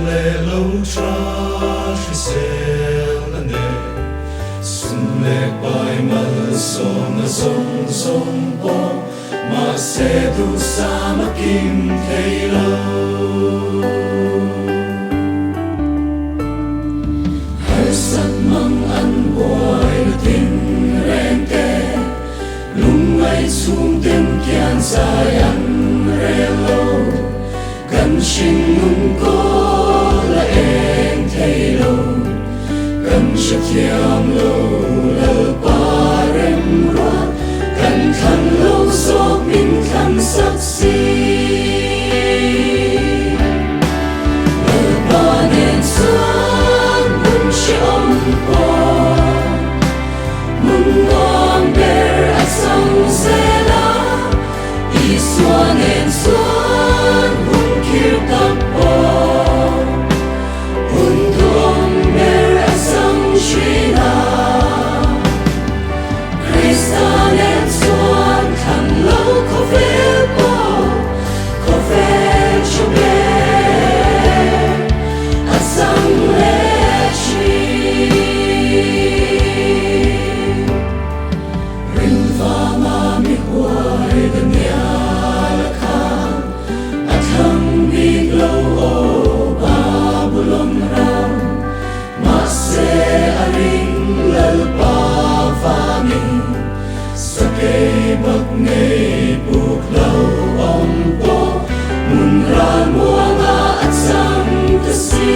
le lo tra sel na ne sun le pai mal som na som po ma se du sa ma kim thei lo har sat mang an boy tin ren ke lung ai sum tem kian sai an re lo kan shin nung ko la en thei lo kan sha thiam lo la pa rem ra kan khan lo so min khan sak si la pa nen san mun shi om po mun ngom ber a sang se la i swan en swan mun kir tak po mun dom ber a sang shi na Kristan en swan kan lo ko fel po ko fel chobe a sang le chi rin va ma mi huai da nya la kan a thang mi lo o ba bulom ram ma se a ring lal pa va mi sa ke bak nei buk lo om po mun ra mua nga at sang ta si